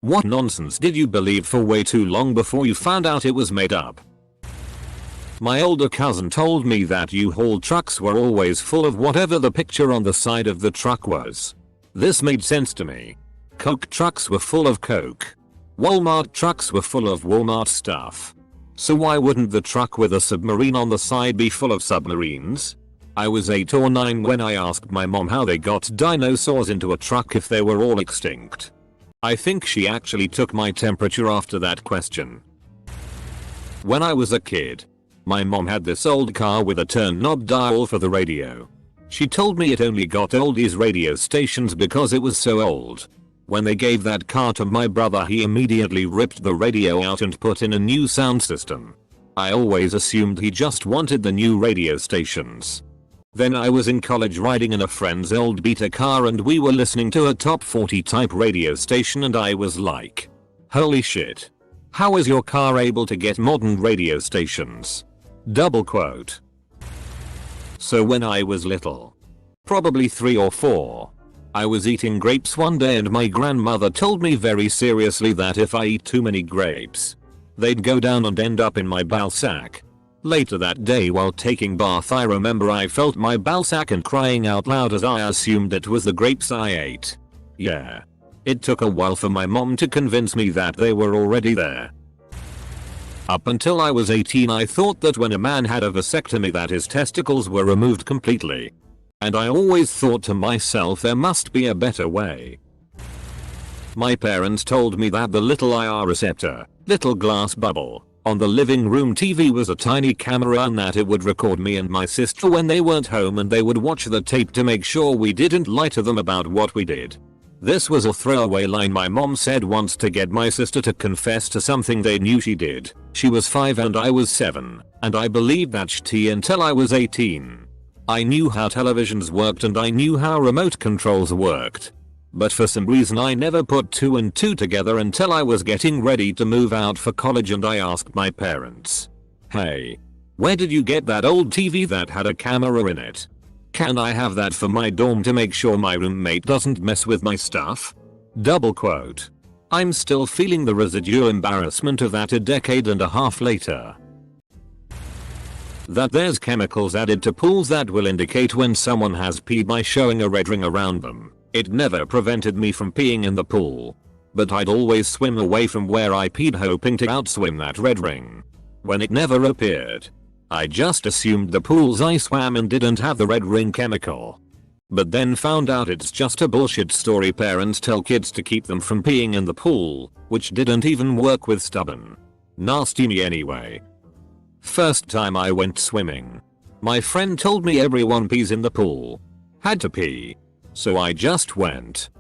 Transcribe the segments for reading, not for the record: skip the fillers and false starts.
What nonsense did you believe for way too long before you found out it was made up? My older cousin told me that U-Haul trucks were always full of whatever the picture on the side of the truck was. This made sense to me. Coke trucks were full of Coke. Walmart trucks were full of Walmart stuff. So why wouldn't the truck with a submarine on the side be full of submarines? I was 8 or 9 when I asked my mom how they got dinosaurs into a truck if they were all extinct. I think she actually took my temperature after that question. When I was a kid, my mom had this old car with a turn knob dial for the radio. She told me it only got oldies radio stations because it was so old. When they gave that car to my brother, he immediately ripped the radio out and put in a new sound system. I always assumed he just wanted the new radio stations. Then I was in college riding in a friend's old Beta car and we were listening to a top 40 type radio station and I was like, holy shit. How is your car able to get modern radio stations? Double quote. So when I was little, probably 3 or 4, I was eating grapes one day and my grandmother told me very seriously that if I eat too many grapes, they'd go down and end up in my bowel sac. Later that day while taking bath, I remember I felt my bowel sac and crying out loud as I assumed it was the grapes I ate. Yeah. It took a while for my mom to convince me that they were already there. Up until I was 18 I thought that when a man had a vasectomy that his testicles were removed completely. And I always thought to myself there must be a better way. My parents told me that the little IR receptor, little glass bubble, on the living room TV was a tiny camera and that it would record me and my sister when they weren't home and they would watch the tape to make sure we didn't lie to them about what we did. This was a throwaway line my mom said once to get my sister to confess to something they knew she did. She was 5 and I was 7, and I believed that shit until I was 18. I knew how televisions worked and I knew how remote controls worked. But for some reason I never put 2 and 2 together until I was getting ready to move out for college and I asked my parents, hey, where did you get that old TV that had a camera in it? Can I have that for my dorm to make sure my roommate doesn't mess with my stuff? Double quote. I'm still feeling the residual embarrassment of that a decade and a half later. That there's chemicals added to pools that will indicate when someone has peed by showing a red ring around them. It never prevented me from peeing in the pool. But I'd always swim away from where I peed hoping to outswim that red ring. When it never appeared, I just assumed the pools I swam in didn't have the red ring chemical. But then found out it's just a bullshit story parents tell kids to keep them from peeing in the pool, which didn't even work with stubborn, nasty me anyway. First time I went swimming, my friend told me everyone pees in the pool. Had to pee. So I just went.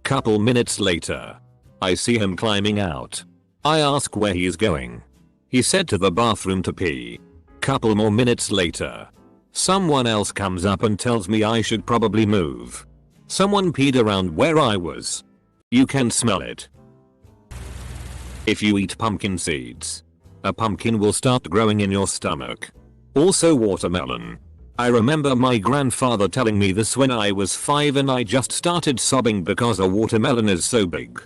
Couple minutes later, I see him climbing out. I ask where he's going. He said to the bathroom to pee. Couple more minutes later, someone else comes up and tells me I should probably move. Someone peed around where I was. You can smell it. If you eat pumpkin seeds, a pumpkin will start growing in your stomach. Also watermelon. I remember my grandfather telling me this when I was 5 and I just started sobbing because a watermelon is so big.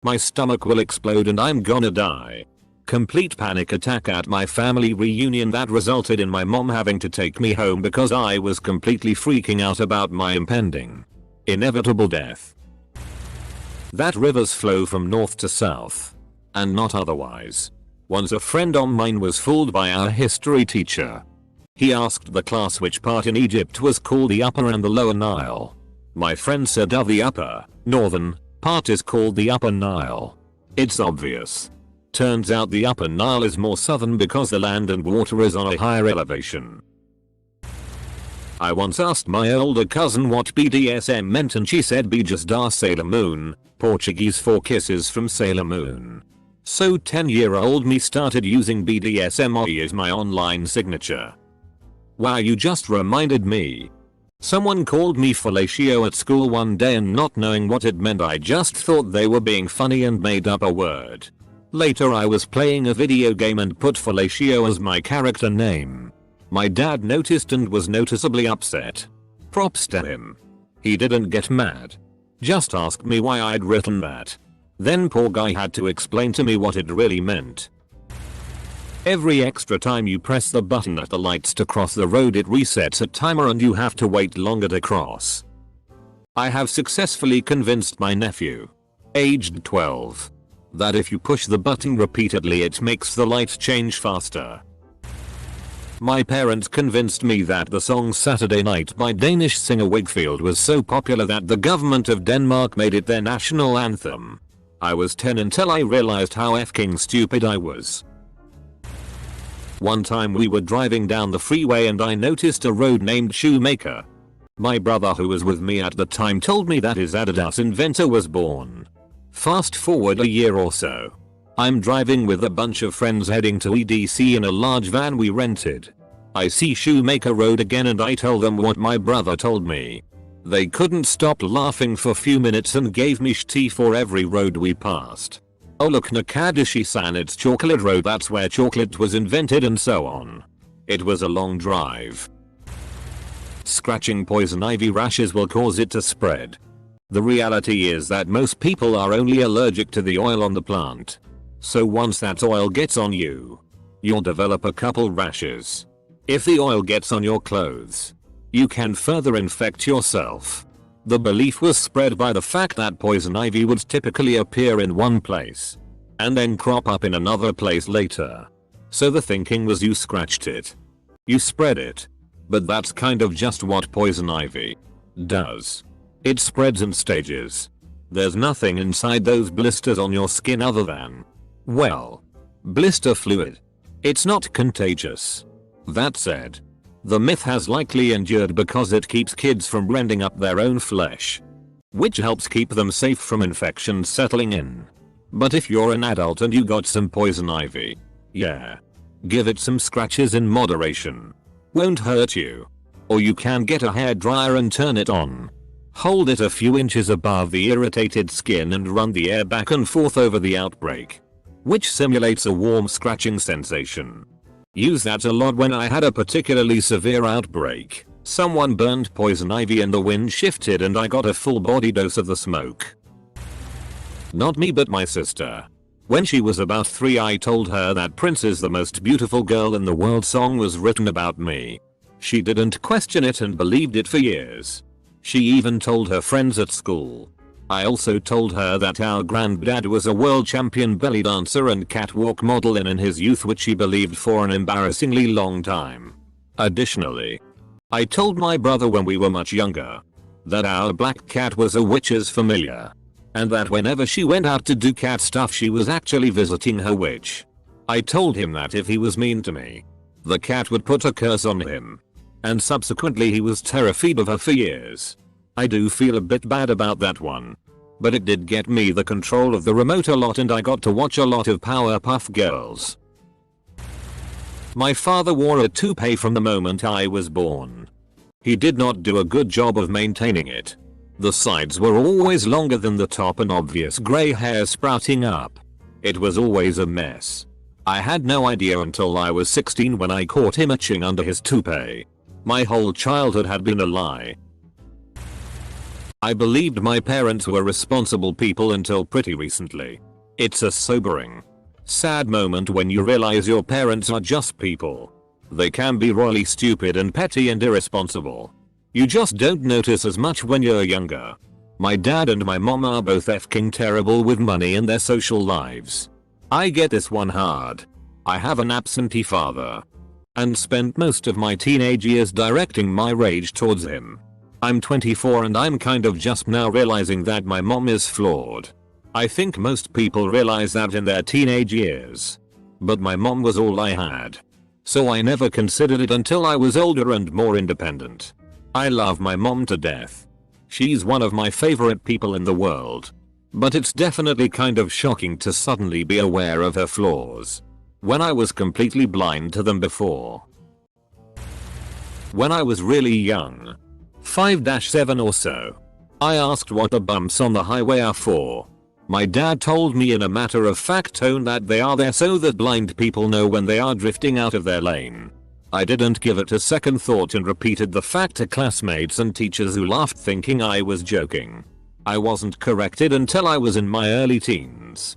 My stomach will explode and I'm gonna die. Complete panic attack at my family reunion that resulted in my mom having to take me home because I was completely freaking out about my impending, inevitable death. That rivers flow from north to south, and not otherwise. Once a friend of mine was fooled by our history teacher. He asked the class which part in Egypt was called the Upper and the Lower Nile. My friend said the upper, northern, part is called the Upper Nile. It's obvious. Turns out the Upper Nile is more southern because the land and water is on a higher elevation. I once asked my older cousin what BDSM meant and she said Beijas da Sailor Moon, Portuguese for kisses from Sailor Moon. So 10-year-old me started using BDSM as my online signature. Wow, you just reminded me. Someone called me fellatio at school one day and not knowing what it meant I just thought they were being funny and made up a word. Later I was playing a video game and put fellatio as my character name. My dad noticed and was noticeably upset. Props to him. He didn't get mad. Just asked me why I'd written that. Then poor guy had to explain to me what it really meant. Every extra time you press the button at the lights to cross the road, it resets a timer and you have to wait longer to cross. I have successfully convinced my nephew, aged 12, that if you push the button repeatedly it makes the light change faster. My parents convinced me that the song Saturday Night by Danish singer Wigfield was so popular that the government of Denmark made it their national anthem. I was 10 until I realized how f***ing stupid I was. One time we were driving down the freeway and I noticed a road named Shoemaker. My brother, who was with me at the time, told me that his Adidas inventor was born. Fast forward a year or so. I'm driving with a bunch of friends heading to EDC in a large van we rented. I see Shoemaker Road again and I tell them what my brother told me. They couldn't stop laughing for few minutes and gave me tea for every road we passed. Oh look, Nakadishi-san, it's Chocolate Road, that's where chocolate was invented, and so on. It was a long drive. Scratching poison ivy rashes will cause it to spread. The reality is that most people are only allergic to the oil on the plant. So once that oil gets on you, you'll develop a couple rashes. If the oil gets on your clothes, you can further infect yourself. The belief was spread by the fact that poison ivy would typically appear in one place and then crop up in another place later. So the thinking was you scratched it, you spread it. But that's kind of just what poison ivy does. It spreads in stages. There's nothing inside those blisters on your skin other than, well, blister fluid. It's not contagious. That said, the myth has likely endured because it keeps kids from rending up their own flesh, which helps keep them safe from infections settling in. But if you're an adult and you got some poison ivy, yeah, give it some scratches in moderation. Won't hurt you. Or you can get a hairdryer and turn it on. Hold it a few inches above the irritated skin and run the air back and forth over the outbreak, which simulates a warm scratching sensation. Use that a lot when I had a particularly severe outbreak. Someone burned poison ivy and the wind shifted and I got a full body dose of the smoke. Not me, but my sister. When she was about 3, I told her that Prince is the most beautiful girl in the world song was written about me. She didn't question it and believed it for years. She even told her friends at school. I also told her that our granddad was a world champion belly dancer and catwalk model in his youth, which she believed for an embarrassingly long time. Additionally, I told my brother when we were much younger that our black cat was a witch's familiar, and that whenever she went out to do cat stuff she was actually visiting her witch. I told him that if he was mean to me, the cat would put a curse on him, and subsequently he was terrified of her for years. I do feel a bit bad about that one, but it did get me the control of the remote a lot and I got to watch a lot of Powerpuff Girls. My father wore a toupee from the moment I was born. He did not do a good job of maintaining it. The sides were always longer than the top and obvious grey hair sprouting up. It was always a mess. I had no idea until I was 16 when I caught him itching under his toupee. My whole childhood had been a lie. I believed my parents were responsible people until pretty recently. It's a sobering, sad moment when you realize your parents are just people. They can be royally stupid and petty and irresponsible. You just don't notice as much when you're younger. My dad and my mom are both f***ing terrible with money and their social lives. I get this one hard. I have an absentee father and spent most of my teenage years directing my rage towards him. I'm 24 and I'm kind of just now realizing that my mom is flawed. I think most people realize that in their teenage years. But my mom was all I had. So I never considered it until I was older and more independent. I love my mom to death. She's one of my favorite people in the world. But it's definitely kind of shocking to suddenly be aware of her flaws, when I was completely blind to them before. When I was really young, 5-7 or so, I asked what the bumps on the highway are for. My dad told me in a matter-of-fact tone that they are there so that blind people know when they are drifting out of their lane. I didn't give it a second thought and repeated the fact to classmates and teachers who laughed thinking I was joking. I wasn't corrected until I was in my early teens.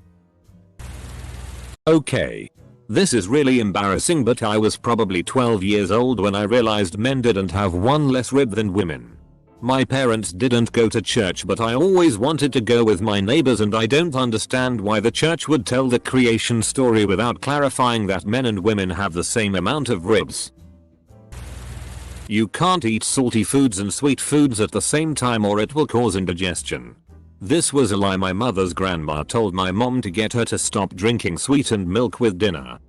Okay. This is really embarrassing, but I was probably 12 years old when I realized men didn't have one less rib than women. My parents didn't go to church, but I always wanted to go with my neighbors, and I don't understand why the church would tell the creation story without clarifying that men and women have the same amount of ribs. You can't eat salty foods and sweet foods at the same time or it will cause indigestion. This was a lie. My mother's grandma told my mom to get her to stop drinking sweetened milk with dinner.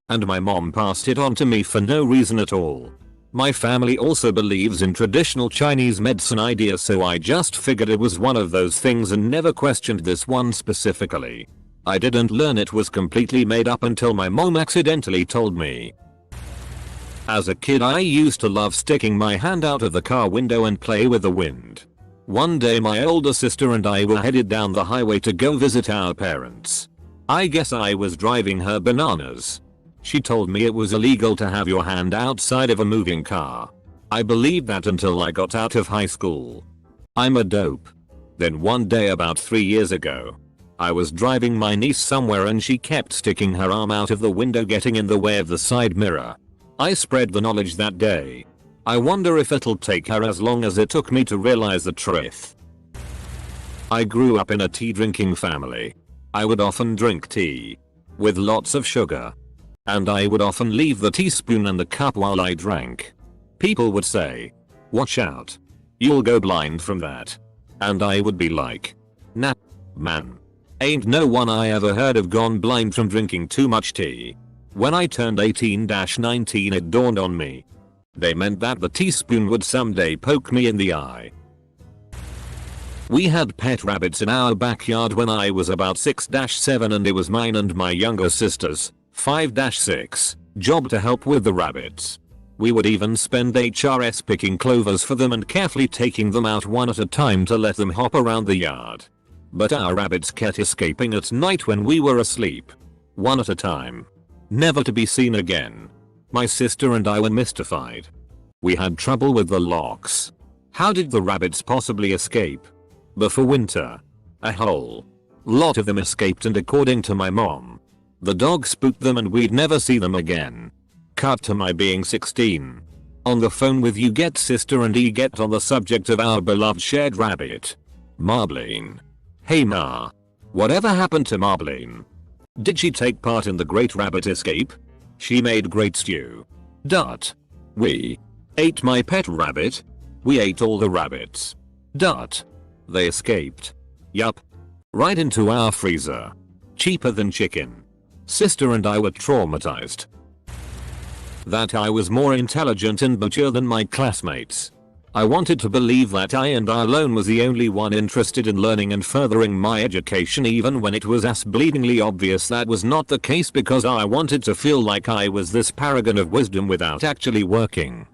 And my mom passed it on to me for no reason at all. My family also believes in traditional Chinese medicine ideas, so I just figured it was one of those things and never questioned this one specifically. I didn't learn it was completely made up until my mom accidentally told me. As a kid, I used to love sticking my hand out of the car window and play with the wind. One day my older sister and I were headed down the highway to go visit our parents. I guess I was driving her bananas. She told me it was illegal to have your hand outside of a moving car. I believed that until I got out of high school. I'm a dope. Then one day about 3 years ago, I was driving my niece somewhere and she kept sticking her arm out of the window, getting in the way of the side mirror. I spread the knowledge that day. I wonder if it'll take her as long as it took me to realize the truth. I grew up in a tea drinking family. I would often drink tea with lots of sugar. And I would often leave the teaspoon and the cup while I drank. People would say, "Watch out. You'll go blind from that." And I would be like, "Nah, man. Ain't no one I ever heard of gone blind from drinking too much tea." When I turned 18-19 it dawned on me. They meant that the teaspoon would someday poke me in the eye. We had pet rabbits in our backyard when I was about 6-7, and it was mine and my younger sister's 5-6 job to help with the rabbits. We would even spend HRS picking clovers for them and carefully taking them out one at a time to let them hop around the yard. But our rabbits kept escaping at night when we were asleep. One at a time. Never to be seen again. My sister and I were mystified. We had trouble with the locks. How did the rabbits possibly escape? Before winter, a whole lot of them escaped, and according to my mom, the dog spooked them and we'd never see them again. Cut to my being 16. On the phone with you get sister and he get on the subject of our beloved shared rabbit, Marbline. Hey Ma. Whatever happened to Marbline? Did she take part in the great rabbit escape? She made great stew. We ate my pet rabbit. We ate all the rabbits. They escaped. Yup. Right into our freezer. Cheaper than chicken. Sister and I were traumatized. That I was more intelligent and mature than my classmates. I wanted to believe that I and I alone was the only one interested in learning and furthering my education, even when it was ass-bleedingly obvious that was not the case, because I wanted to feel like I was this paragon of wisdom without actually working.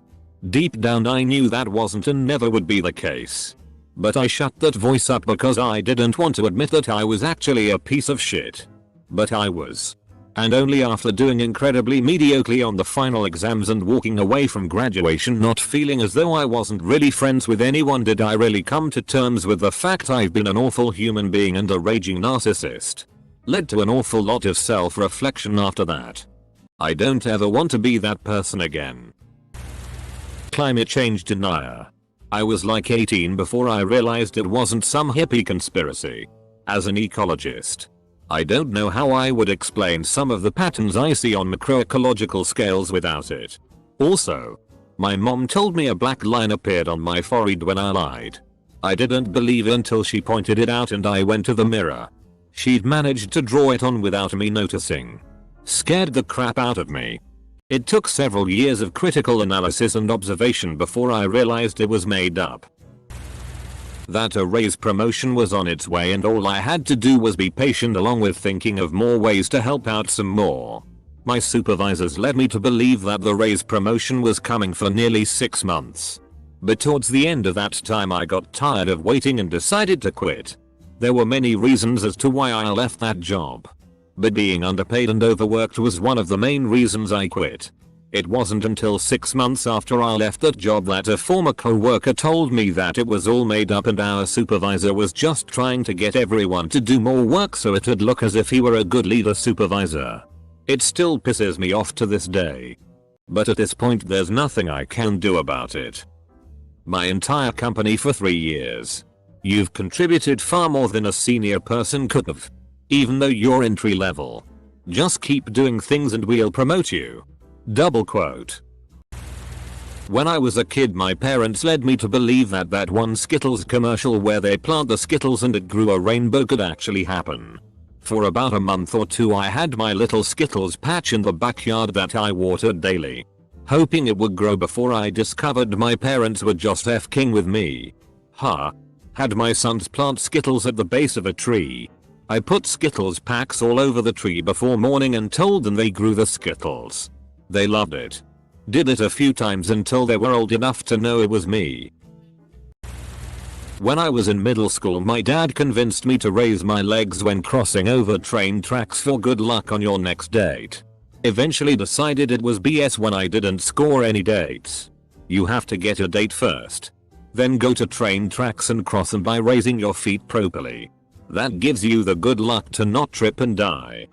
Deep down I knew that wasn't and never would be the case. But I shut that voice up because I didn't want to admit that I was actually a piece of shit. But I was. And only after doing incredibly mediocrely on the final exams and walking away from graduation not feeling as though I wasn't really friends with anyone did I really come to terms with the fact I've been an awful human being and a raging narcissist. Led to an awful lot of self-reflection after that. I don't ever want to be that person again. Climate change denier. I was like 18 before I realized it wasn't some hippie conspiracy. As an ecologist, I don't know how I would explain some of the patterns I see on macroecological scales without it. Also, my mom told me a black line appeared on my forehead when I lied. I didn't believe it until she pointed it out and I went to the mirror. She'd managed to draw it on without me noticing. Scared the crap out of me. It took several years of critical analysis and observation before I realized it was made up. That a raise promotion was on its way and all I had to do was be patient along with thinking of more ways to help out some more. My supervisors led me to believe that the raise promotion was coming for nearly 6 months. But towards the end of that time I got tired of waiting and decided to quit. There were many reasons as to why I left that job. But being underpaid and overworked was one of the main reasons I quit. It wasn't until 6 months after I left that job that a former co-worker told me that it was all made up and our supervisor was just trying to get everyone to do more work so it'd look as if he were a good leader supervisor. It still pisses me off to this day. But at this point there's nothing I can do about it. My entire company for 3 years. You've contributed far more than a senior person could have. Even though you're entry level. Just keep doing things and we'll promote you. Double quote. When I was a kid my parents led me to believe that that one Skittles commercial where they plant the Skittles and it grew a rainbow could actually happen. For about a month or two I had my little Skittles patch in the backyard that I watered daily. Hoping it would grow before I discovered my parents were just f***ing with me. Had my sons plant Skittles at the base of a tree. I put Skittles packs all over the tree before morning and told them they grew the Skittles. They loved it. Did it a few times until they were old enough to know it was me. When I was in middle school my dad convinced me to raise my legs when crossing over train tracks for good luck on your next date. Eventually decided it was BS when I didn't score any dates. You have to get a date first. Then go to train tracks and cross them by raising your feet properly. That gives you the good luck to not trip and die.